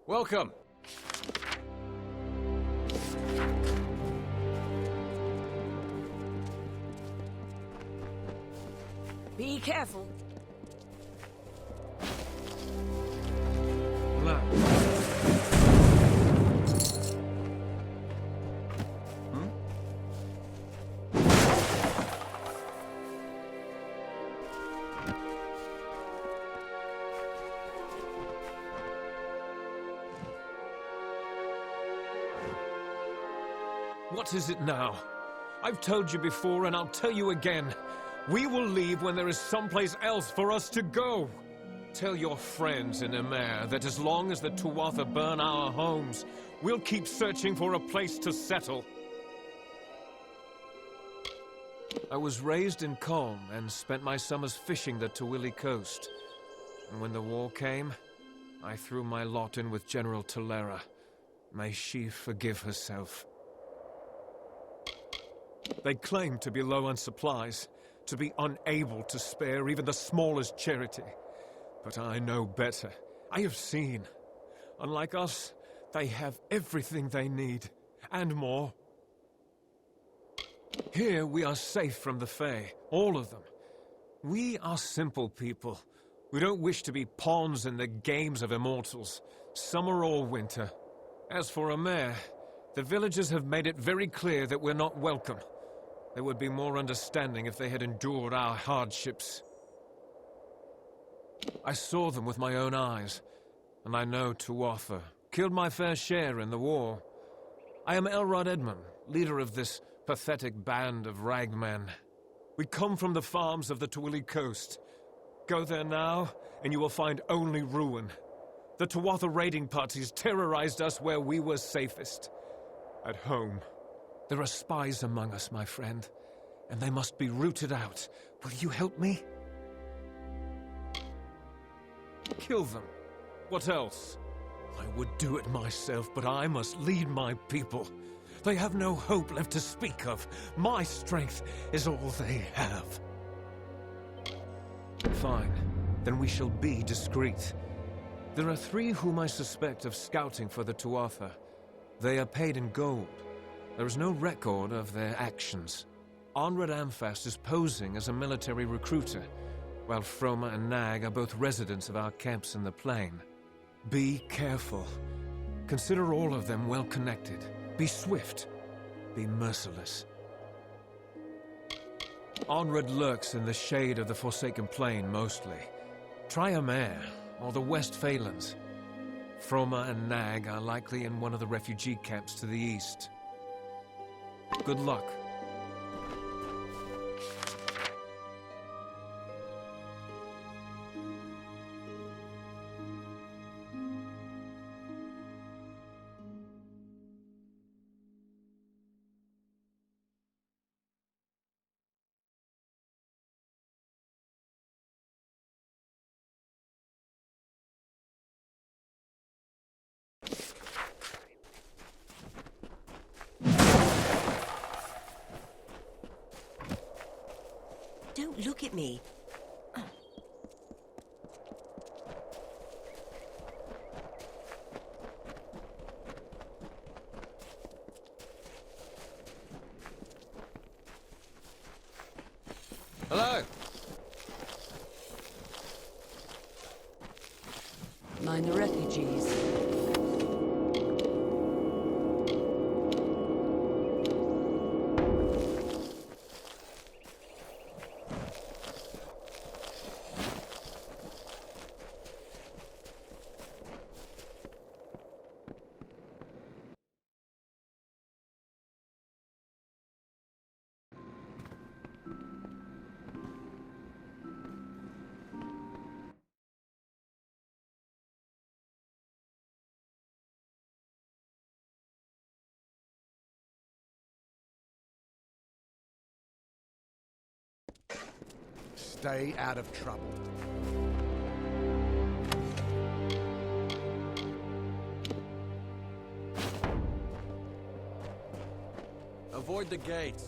Welcome. Be careful. What is it now? I've told you before, and I'll tell you again. We will leave when there is someplace else for us to go. Tell your friends in Emer that as long as the Tuatha burn our homes, we'll keep searching for a place to settle. I was raised in Colm and spent my summers fishing the Tawili coast. And when the war came, I threw my lot in with General Tilera. May she forgive herself. They claim to be low on supplies, to be unable to spare even the smallest charity. But I know better. I have seen. Unlike us, they have everything they need, and more. Here we are safe from the Fae, all of them. We are simple people. We don't wish to be pawns in the games of immortals, summer or winter. As for Emer, the villagers have made it very clear that we're not welcome. There would be more understanding if they had endured our hardships. I saw them with my own eyes, and I know Tuatha killed my fair share in the war. I am Elrod Edmund, leader of this pathetic band of ragmen. We come from the farms of the Tawili coast. Go there now, and you will find only ruin. The Tuatha raiding parties terrorized us where we were safest. At home. There are spies among us, my friend, and they must be rooted out. Will you help me? Kill them. What else? I would do it myself, but I must lead my people. They have no hope left to speak of. My strength is all they have. Fine. Then we shall be discreet. There are 3 whom I suspect of scouting for the Tuatha. They are paid in gold. There is no record of their actions. Onred Amphast is posing as a military recruiter, while Froma and Nag are both residents of our camps in the plain. Be careful. Consider all of them well connected. Be swift. Be merciless. Onred lurks in the shade of the Forsaken Plain mostly. Try Emer, or the West Phalanx. Froma and Nag are likely in one of the refugee camps to the east. Good luck. Don't look at me. Hello. Mind the refugees. Stay out of trouble. Avoid the gates.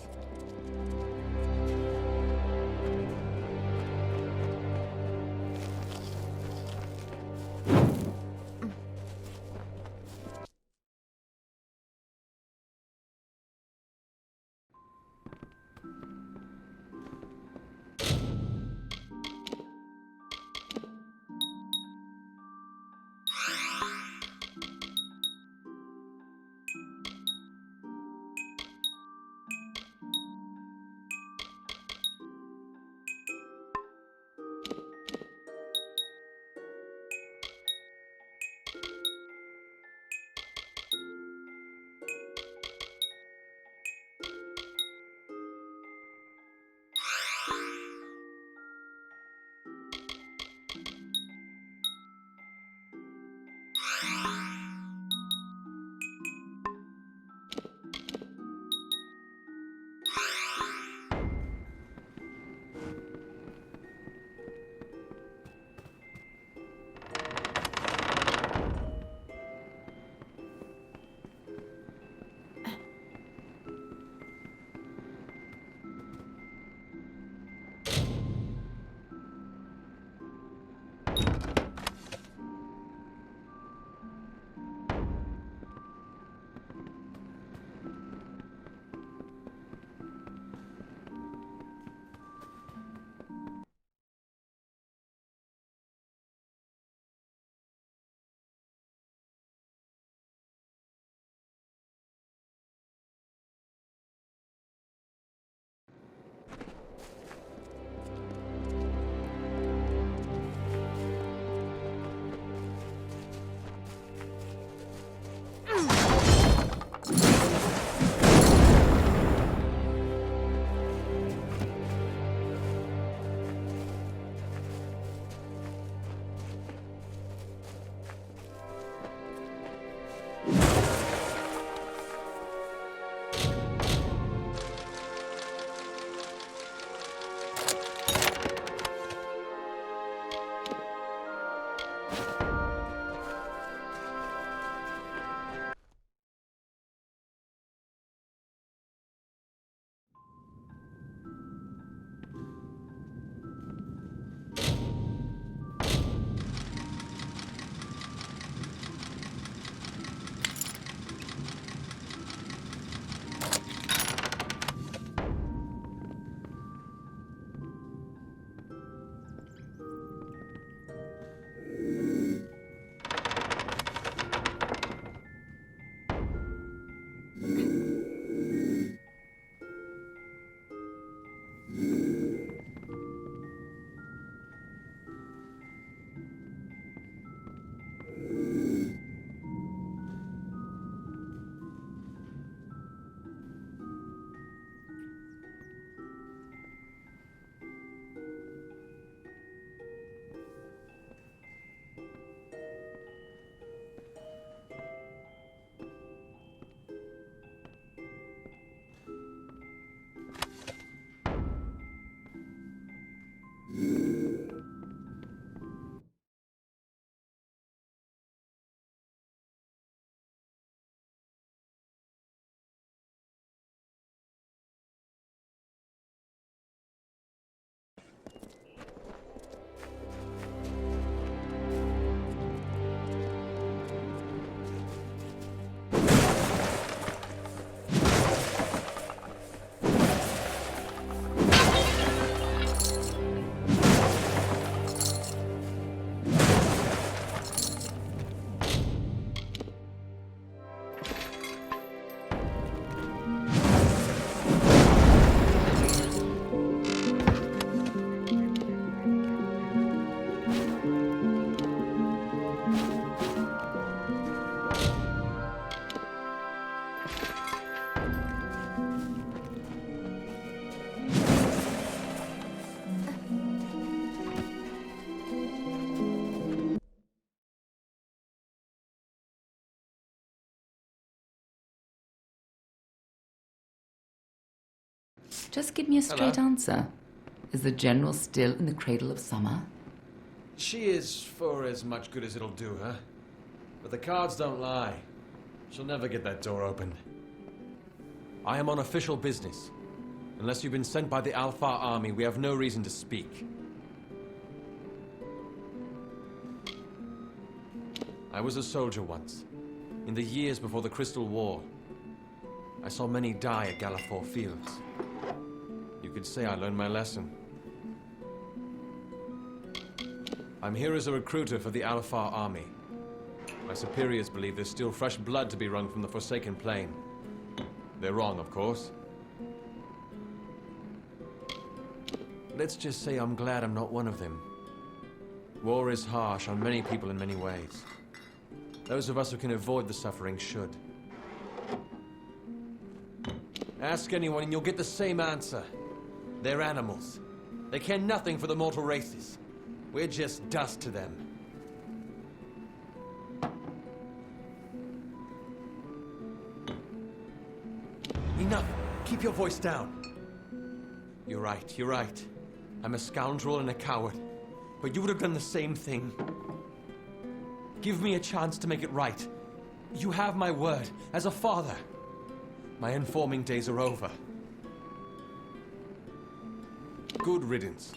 Just give me a straight Hello. answer. Is the General still in the cradle of summer? She is for as much good as it'll do her. But the cards don't lie. She'll never get that door open. I am on official business. Unless you've been sent by the Alfar army, we have no reason to speak. I was a soldier once, in the years before the Crystal War. I saw many die at Galafor Fields. You could say I learned my lesson. I'm here as a recruiter for the Alfar army. My superiors believe there's still fresh blood to be wrung from the Forsaken Plain. They're wrong, of course. Let's just say I'm glad I'm not one of them. War is harsh on many people in many ways. Those of us who can avoid the suffering should. Ask anyone and you'll get the same answer. They're animals. They care nothing for the mortal races. We're just dust to them. Enough! Keep your voice down. You're right, you're right. I'm a scoundrel and a coward. But you would have done the same thing. Give me a chance to make it right. You have my word, as a father. My informing days are over. Good riddance.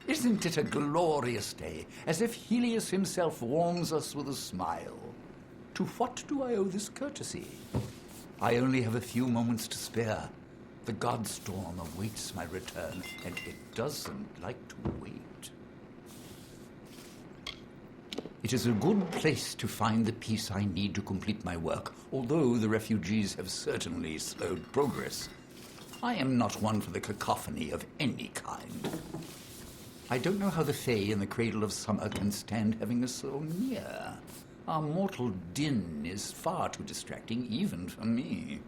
Isn't it a glorious day, as if Helios himself warms us with a smile? To what do I owe this courtesy? I only have a few moments to spare. The godstorm awaits my return, and it doesn't like to wait. It is a good place to find the peace I need to complete my work, although the refugees have certainly slowed progress. I am not one for the cacophony of any kind. I don't know how the Fae in the Cradle of Summer can stand having us so near. Our mortal din is far too distracting, even for me.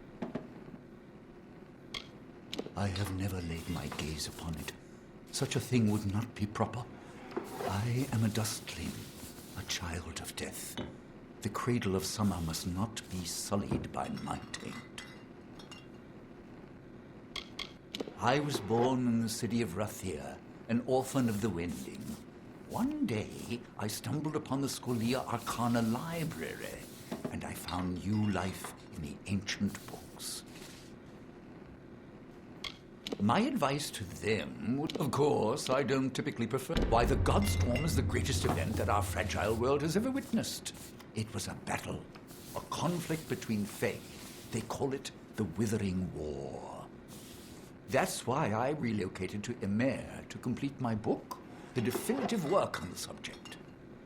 I have never laid my gaze upon it. Such a thing would not be proper. I am a dustling, a child of death. The Cradle of Summer must not be sullied by my taint. I was born in the city of Rathir, an orphan of the Wending. One day, I stumbled upon the Scholia Arcana library, and I found new life in the ancient books. My advice to them would, of course, I don't typically prefer. Why, the Godstorm is the greatest event that our fragile world has ever witnessed. It was a battle, a conflict between Fae. They call it the Withering War. That's why I relocated to Emer to complete my book, the definitive work on the subject.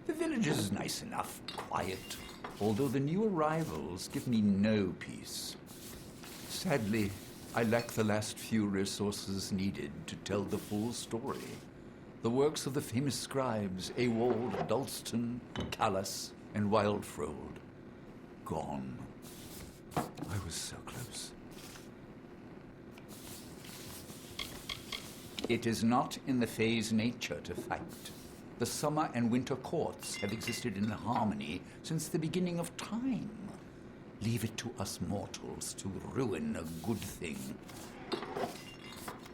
The village is nice enough, quiet, although the new arrivals give me no peace. Sadly, I lack the last few resources needed to tell the full story. The works of the famous scribes Ewald, Dalston, Callas, and Wildfrold. Gone. I was so close. It is not in the Fae's nature to fight. The summer and winter courts have existed in harmony since the beginning of time. Leave it to us mortals to ruin a good thing.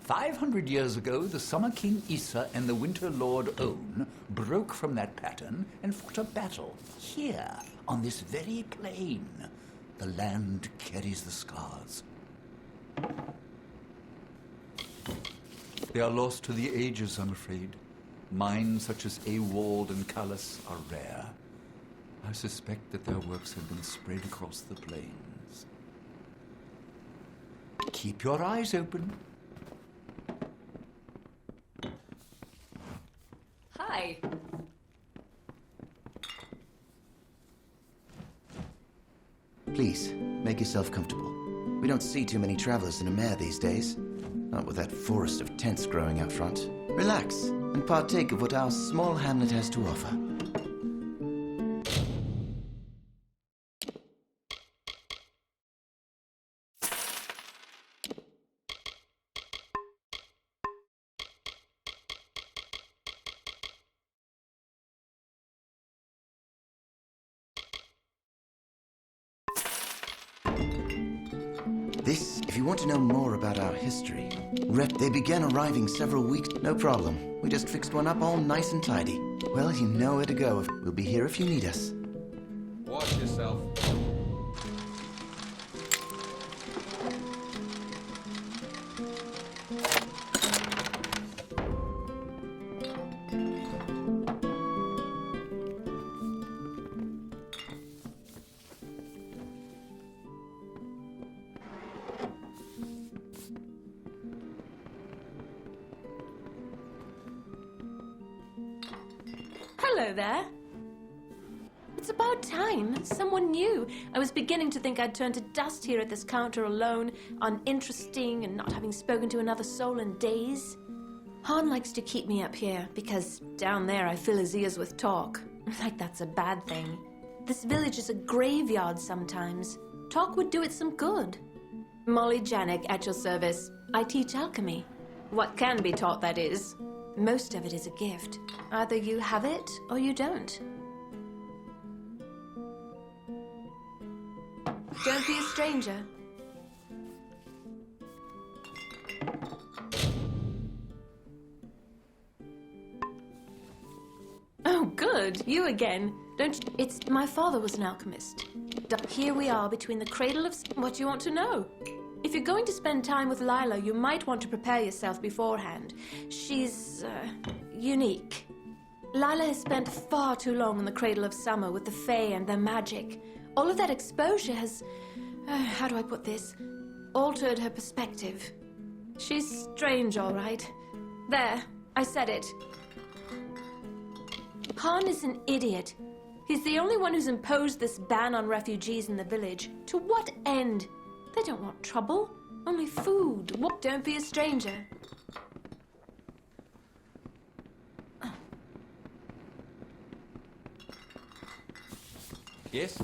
500 years ago, the Summer King Issa and the Winter Lord On broke from that pattern and fought a battle here, on this very plain. The land carries the scars. They are lost to the ages, I'm afraid. Mines such as Ewald and Callas are rare. I suspect that their works have been spread across the plains. Keep your eyes open. Hi. Please, make yourself comfortable. We don't see too many travelers in a mare these days. Not with that forest of tents growing out front. Relax and partake of what our small hamlet has to offer. This, if you want to know more about our history, they began arriving several weeks. No problem. We just fixed one up all nice and tidy. Well, you know where to go. We'll be here if you need us. Watch yourself. Hello there. It's about time. Someone new. I was beginning to think I'd turned to dust here at this counter alone, uninteresting and not having spoken to another soul in days. Han likes to keep me up here because down there I fill his ears with talk. Like that's a bad thing. This village is a graveyard sometimes. Talk would do it some good. Molly Janik at your service. I teach alchemy. What can be taught, that is. Most of it is a gift. Either you have it or you don't. Don't be a stranger. Oh, good. You again. Don't you... It's... My father was an alchemist. Here we are between the cradle of... What do you want to know? If you're going to spend time with Lila, you might want to prepare yourself beforehand. She's, unique. Lila has spent far too long in the Cradle of Summer with the Fae and their magic. All of that exposure has, how do I put this, altered her perspective. She's strange, all right. There, I said it. Han is an idiot. He's the only one who's imposed this ban on refugees in the village. To what end? They don't want trouble, only food. What? Don't be a stranger. Yes?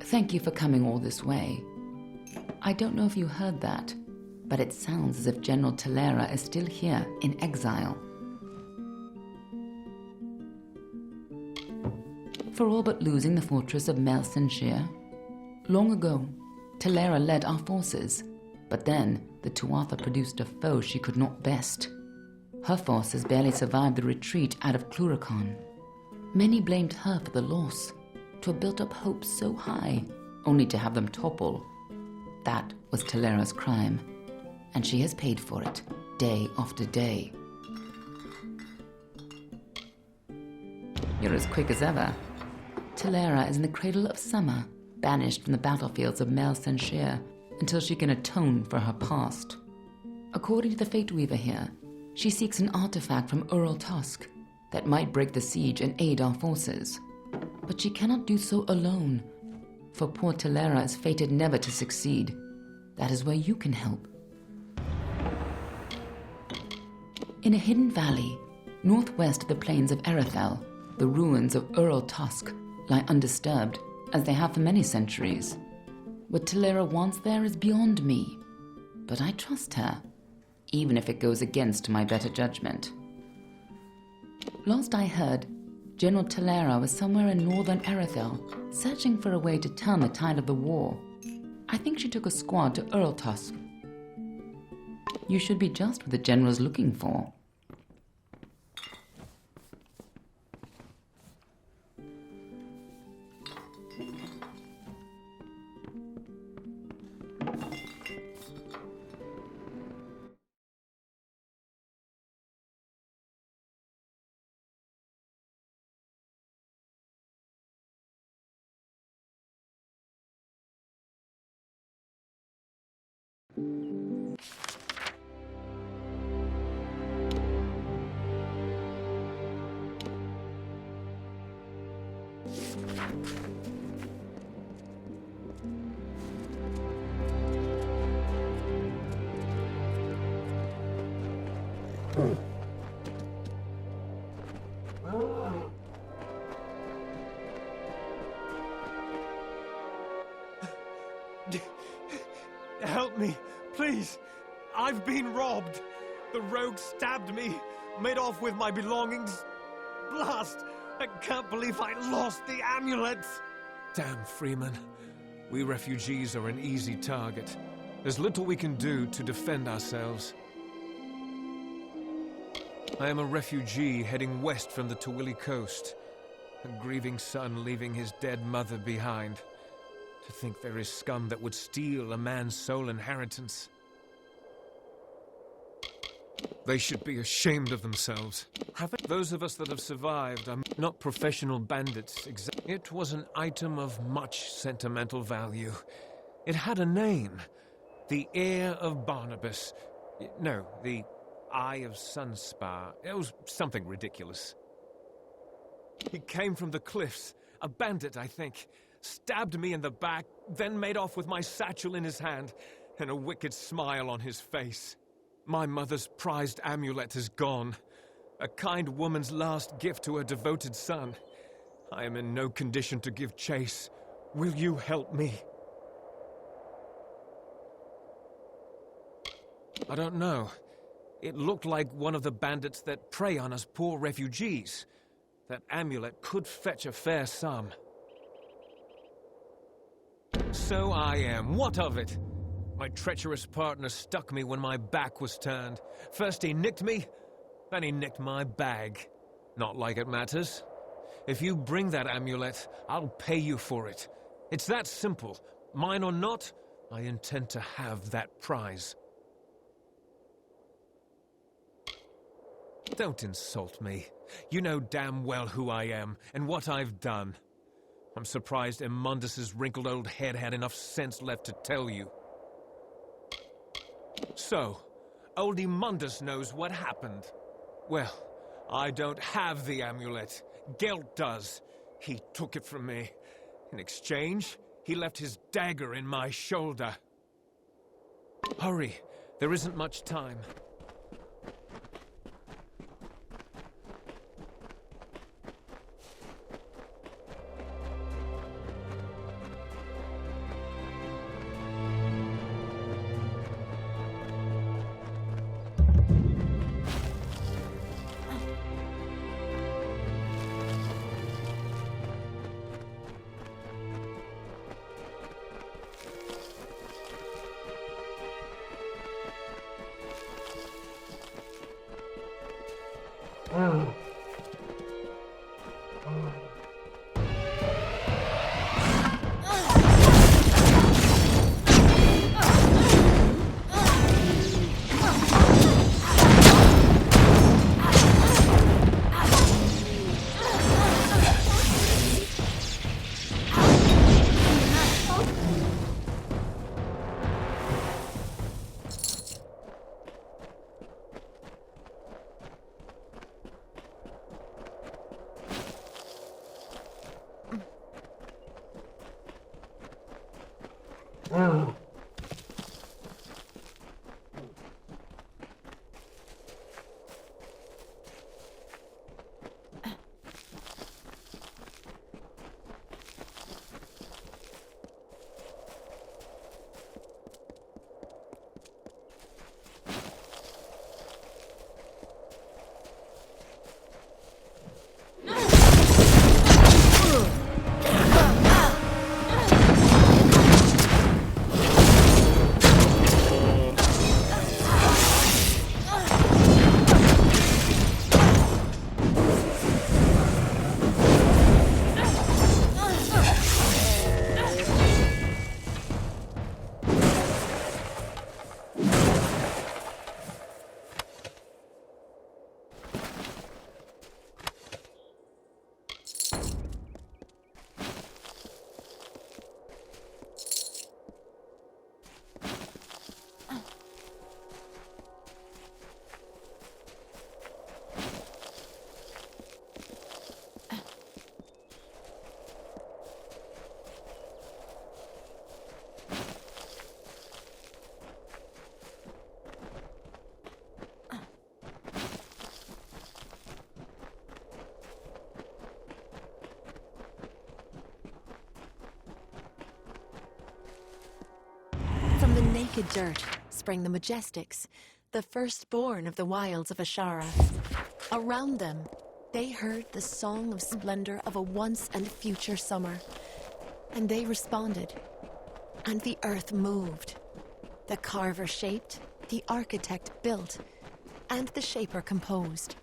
Thank you for coming all this way. I don't know if you heard that, but it sounds as if General Tilera is still here in exile. For all but losing the fortress of Melsenshire. Long ago, Tilera led our forces, but then the Tuatha produced a foe she could not best. Her forces barely survived the retreat out of Cluracan. Many blamed her for the loss, to have built up hopes so high, only to have them topple. That was Tilera's crime, and she has paid for it, day after day. You're as quick as ever. Tilera is in the Cradle of Summer, banished from the battlefields of Melsenshire until she can atone for her past. According to the Fate Weaver here, she seeks an artifact from Ural Tusk that might break the siege and aid our forces. But she cannot do so alone, for poor Tilera is fated never to succeed. That is where you can help. In a hidden valley, northwest of the plains of Erethel, the ruins of Ural Tusk lie undisturbed, as they have for many centuries. What Tilera wants there is beyond me, but I trust her, even if it goes against my better judgment. Last I heard, General Tilera was somewhere in northern Erethel, searching for a way to turn the tide of the war. I think she took a squad to Ural Tusk. You should be just what the general's looking for. Help me, please. I've been robbed. The rogue stabbed me, made off with my belongings. Blast! I can't believe I lost the amulet. Damn, Freeman. We refugees are an easy target. There's little we can do to defend ourselves. I am a refugee heading west from the Tawili coast. A grieving son leaving his dead mother behind. To think there is scum that would steal a man's sole inheritance. They should be ashamed of themselves. Those of us that have survived are not professional bandits. It was an item of much sentimental value. It had a name. The Heir of Barnabas. No, the Eye of Sunspar. It was something ridiculous. He came from the cliffs. A bandit, I think. Stabbed me in the back, then made off with my satchel in his hand, and a wicked smile on his face. My mother's prized amulet is gone. A kind woman's last gift to her devoted son. I am in no condition to give chase. Will you help me? I don't know. It looked like one of the bandits that prey on us poor refugees. That amulet could fetch a fair sum. So I am. What of it? My treacherous partner stuck me when my back was turned. First he nicked me, then he nicked my bag. Not like it matters. If you bring that amulet, I'll pay you for it. It's that simple. Mine or not, I intend to have that prize. Don't insult me. You know damn well who I am, and what I've done. I'm surprised Immundus's wrinkled old head had enough sense left to tell you. So, old Immundus knows what happened. Well, I don't have the amulet. Gelt does. He took it from me. In exchange, he left his dagger in my shoulder. Hurry, there isn't much time. Naked dirt sprang the Majestics, the firstborn of the wilds of Ashara. Around them, they heard the song of splendor of a once and future summer. And they responded. And the earth moved. The carver shaped, the architect built, and the shaper composed.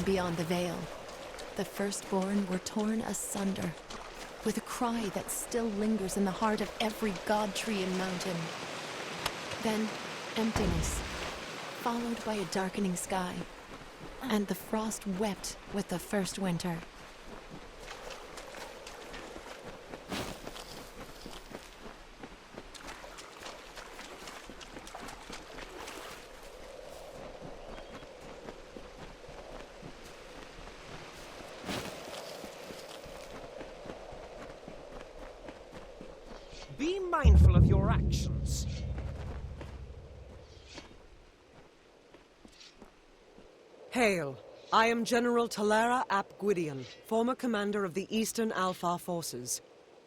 Beyond the veil, the firstborn were torn asunder, with a cry that still lingers in the heart of every god tree and mountain. Then, emptiness, followed by a darkening sky, and the frost wept with the first winter. Be mindful of your actions. Hail. I am General Tilera ap Gwydion, former commander of the Eastern Alfar forces.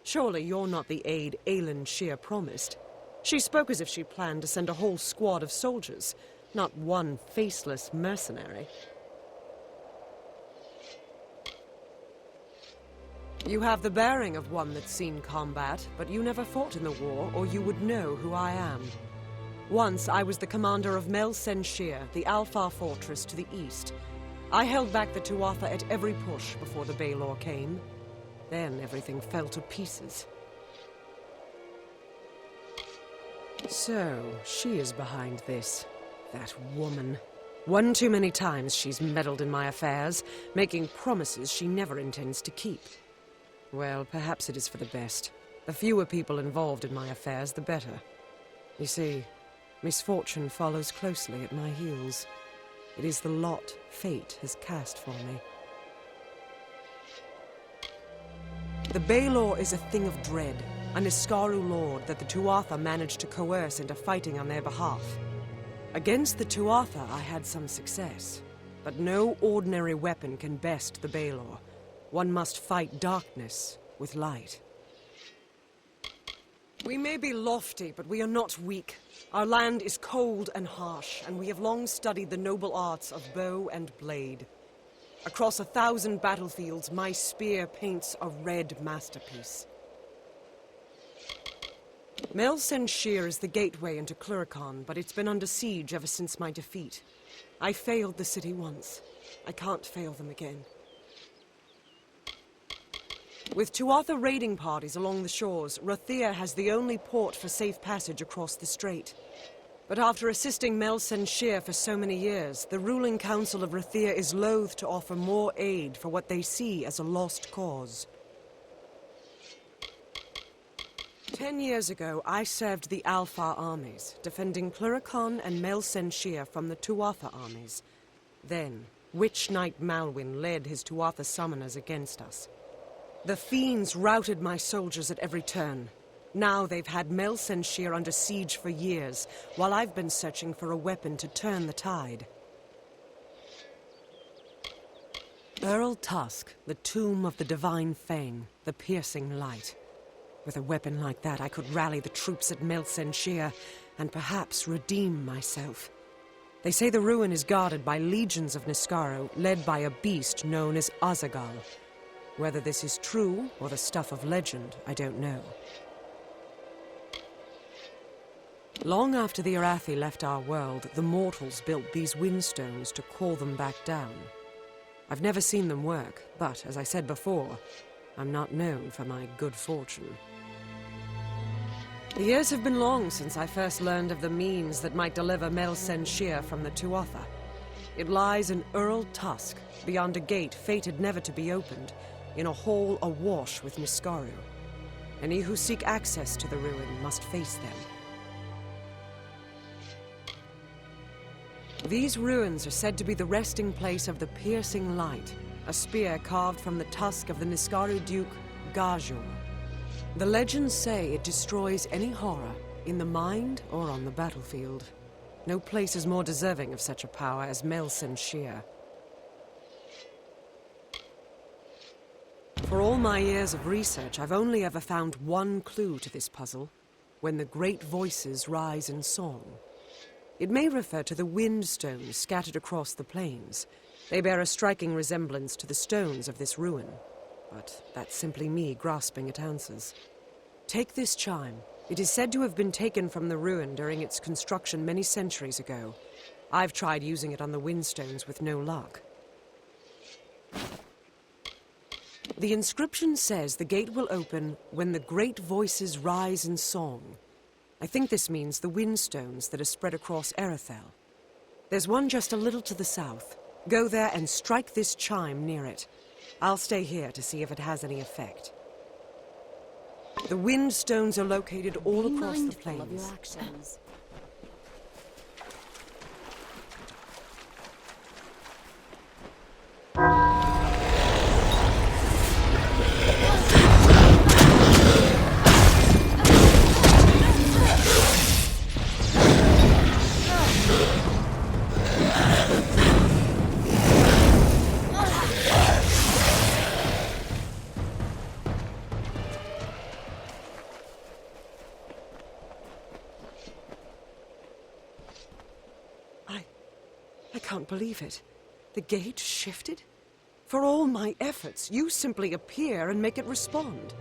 Surely you're not the aide Aelin Shear promised. She spoke as if she planned to send a whole squad of soldiers, not one faceless mercenary. You have the bearing of one that's seen combat, but you never fought in the war, or you would know who I am. Once, I was the commander of Mel Sen Shear, the Alfar fortress to the east. I held back the Tuatha at every push before the Baelor came. Then everything fell to pieces. So, she is behind this. That woman. One too many times she's meddled in my affairs, making promises she never intends to keep. Well, perhaps it is for the best. The fewer people involved in my affairs, the better. You see, misfortune follows closely at my heels. It is the lot fate has cast for me. The Baelor is a thing of dread, an Iskaru lord that the Tuatha managed to coerce into fighting on their behalf. Against the Tuatha, I had some success, but no ordinary weapon can best the Baelor. One must fight darkness with light. We may be lofty, but we are not weak. Our land is cold and harsh, and we have long studied the noble arts of bow and blade. Across 1,000 battlefields, my spear paints a red masterpiece. Mel Senshir is the gateway into Cluricon, but it's been under siege ever since my defeat. I failed the city once. I can't fail them again. With Tuatha raiding parties along the shores, Rathir has the only port for safe passage across the strait. But after assisting Mel Senshir for so many years, the ruling council of Rathir is loath to offer more aid for what they see as a lost cause. 10 years ago, I served the Alfar armies, defending Cluricon and Mel Senshir from the Tuatha armies. Then, Witch Knight Malwyn led his Tuatha summoners against us. The fiends routed my soldiers at every turn. Now they've had Mel Senshir under siege for years, while I've been searching for a weapon to turn the tide. Earl Tusk, the tomb of the Divine Fang, the piercing light. With a weapon like that, I could rally the troops at Mel Senshir and perhaps redeem myself. They say the ruin is guarded by legions of Niskaro, led by a beast known as Azagal. Whether this is true or the stuff of legend, I don't know. Long after the Arathi left our world, the mortals built these windstones to call them back down. I've never seen them work, but, as I said before, I'm not known for my good fortune. The years have been long since I first learned of the means that might deliver Mel Senshir from the Tuatha. It lies in Earl Tusk, beyond a gate fated never to be opened, in a hall awash with Niskaru. Any who seek access to the ruin must face them. These ruins are said to be the resting place of the Piercing Light, a spear carved from the tusk of the Niskaru Duke, Gajor. The legends say it destroys any horror, in the mind or on the battlefield. No place is more deserving of such a power as Mel Senshir. For all my years of research, I've only ever found one clue to this puzzle: when the great voices rise in song. It may refer to the wind stones scattered across the plains. They bear a striking resemblance to the stones of this ruin. But that's simply me grasping at answers. Take this chime. It is said to have been taken from the ruin during its construction many centuries ago. I've tried using it on the windstones with no luck. The inscription says the gate will open when the great voices rise in song. I think this means the windstones that are spread across Erethel. There's one just a little to the south. Go there and strike this chime near it. I'll stay here to see if it has any effect. The windstones are located all across the plains. Of your actions. I can't believe it. The gate shifted? For all my efforts, you simply appear and make it respond.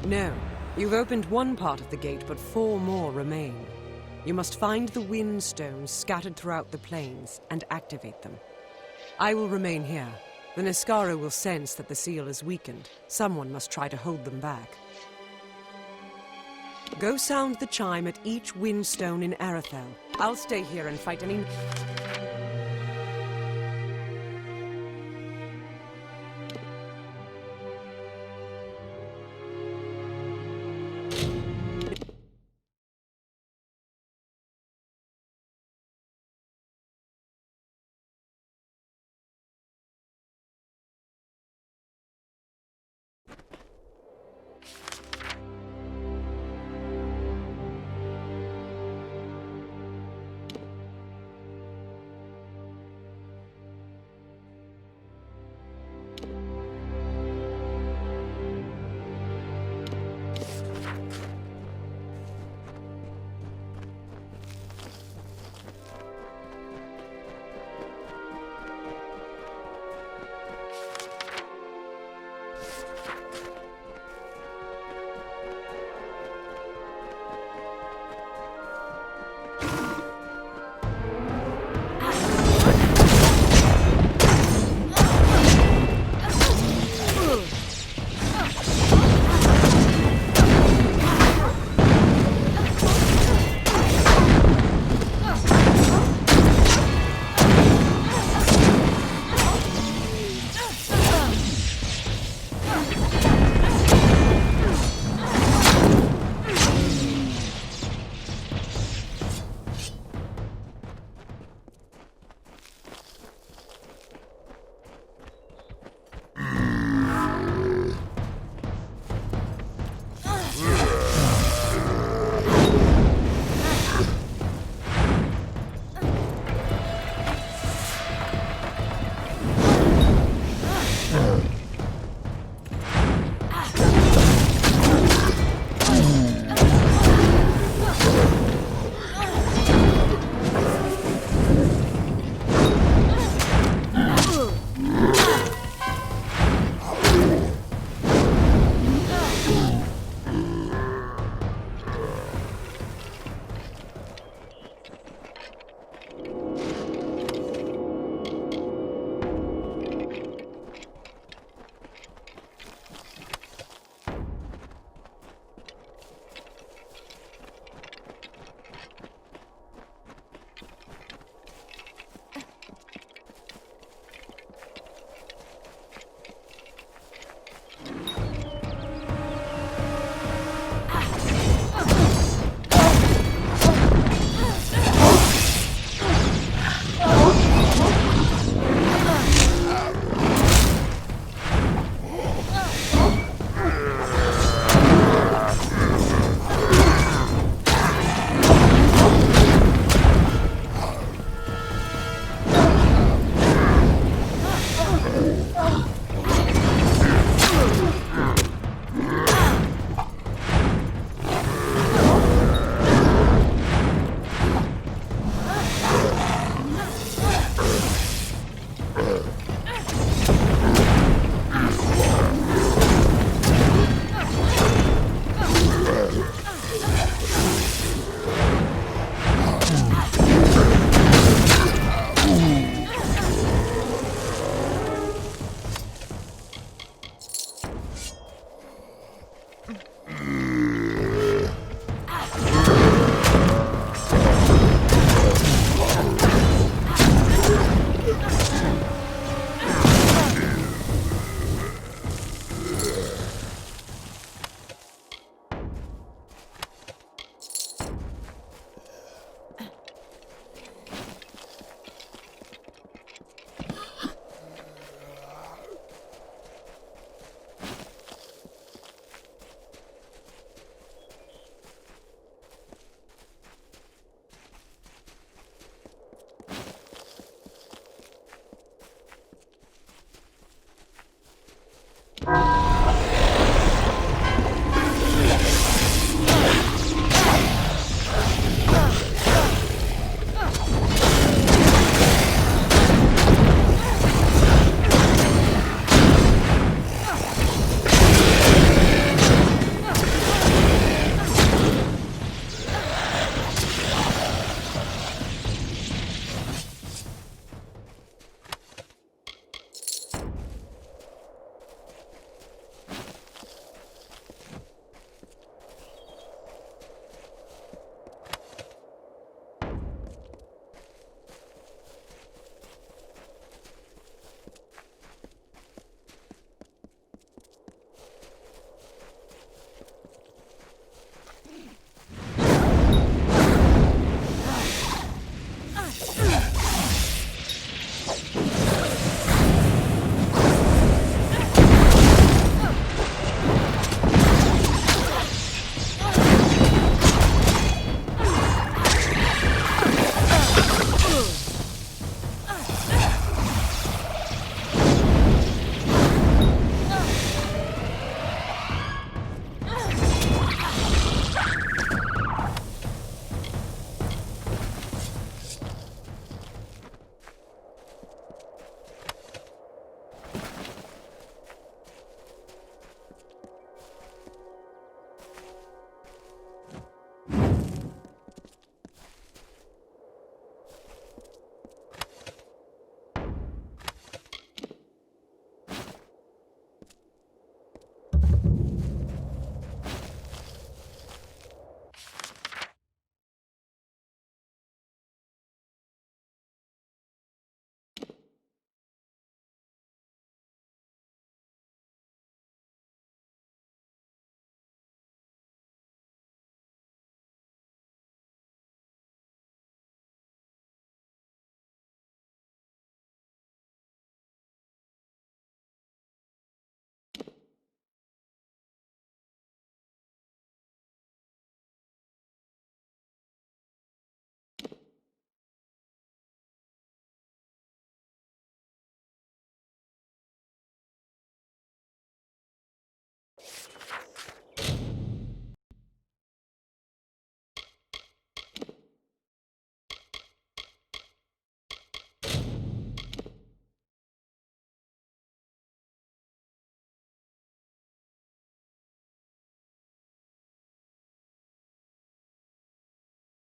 No, you've opened one part of the gate, but 4 more remain. You must find the wind stones scattered throughout the plains and activate them. I will remain here. The Niskaro will sense that the seal is weakened. Someone must try to hold them back. Go sound the chime at each windstone in Erethel. I'll stay here and fight any...